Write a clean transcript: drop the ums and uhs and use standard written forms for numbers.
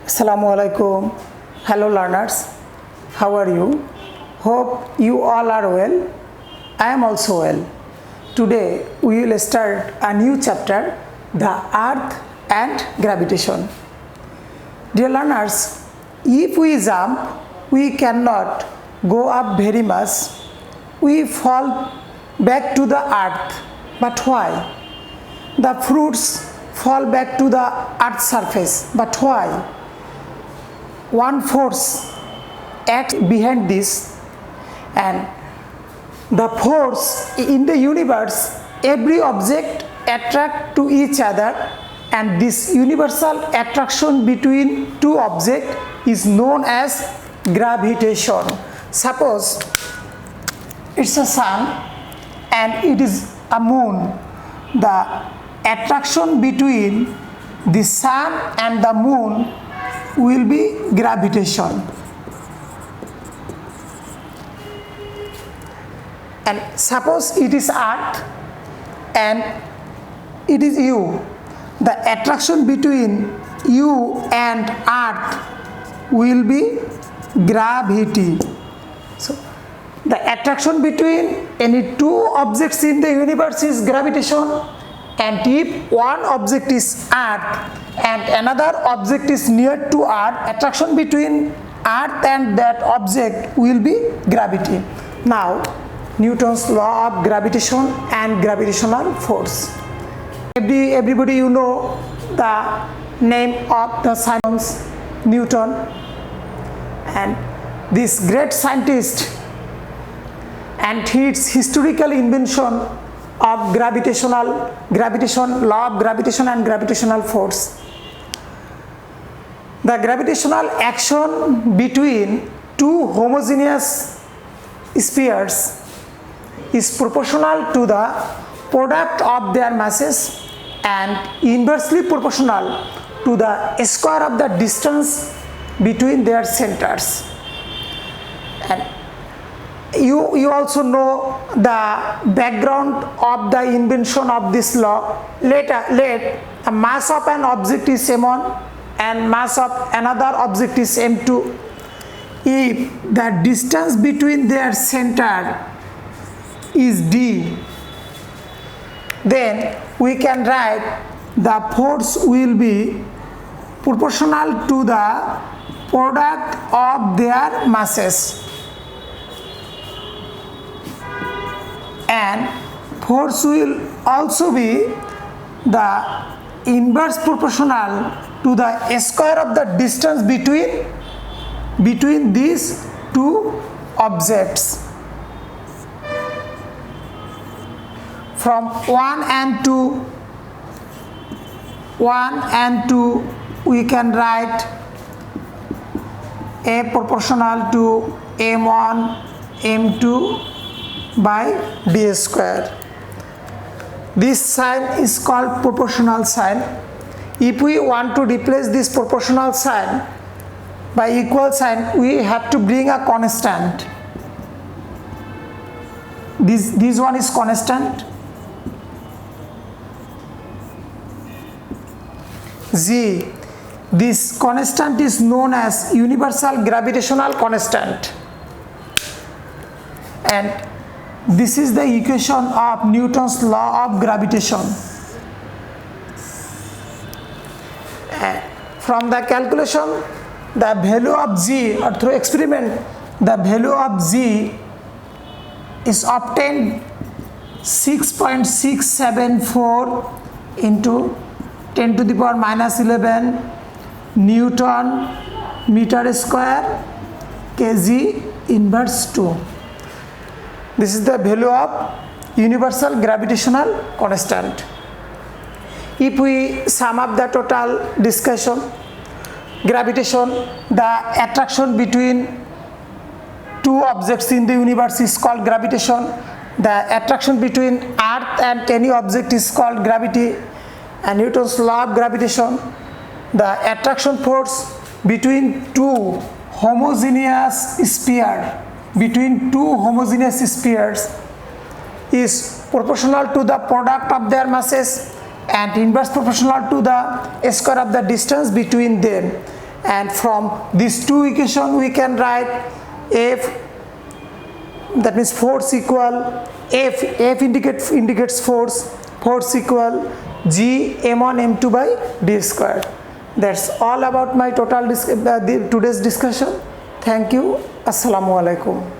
Assalamualaikum. Hello learners. How are you? Hope you all are well. I am also well. Today we will start a new chapter, the Earth and Gravitation. Dear learners, if we jump, we cannot go up very much. We fall back to the earth. But why? The fruits fall back to the earth's surface. But why? One force acts behind this, and the force in the universe, every object attract to each other, and this universal attraction between two objects is known as gravitation. Suppose it's a sun and it is a moon. The attraction between the sun and the moon will be gravitation. And suppose it is earth and it is you. The attraction between you and earth will be gravity. So the attraction between any two objects in the universe is gravitation, and if one object is earth and another object is near to earth, attraction between earth and that object will be gravity. Now Newton's law of gravitation and gravitational force. Everybody you know the name of the science Newton, and this great scientist and his historical invention of gravitation, law of gravitation and gravitational force. The gravitational action between two homogeneous spheres is proportional to the product of their masses and inversely proportional to the square of the distance between their centers. And you also know the background of the invention of this law. Let the mass of an object is m1 and mass of another object is m2. If the distance between their center is d, then we can write the force will be proportional to the product of their masses, and force will also be the inverse proportional to the square of the distance between these two objects. From 1 and 2 we can write A proportional to m1 m2 by d square. This sign is called proportional sign. If we want to replace this proportional sign by equal sign, we have to bring a constant. This one is constant, G. This constant is known as universal gravitational constant, and this is the equation of Newton's law of gravitation. From the calculation, the value of G, or through experiment, the value of G is obtained 6.674 into 10 to the power minus 11 Newton meter square kg inverse 2. This is the value of universal gravitational constant. If we sum up the total discussion, gravitation, the attraction between two objects in the universe is called gravitation. The attraction between earth and any object is called gravity. And Newton's law of gravitation, the attraction force between two homogeneous spheres is proportional to the product of their masses and inverse proportional to the square of the distance between them. and from these two equation we can write F, that means force equal F indicates force equal G m1 m2 by d square. That's all about my today's discussion. Thank you. Assalamu alaikum.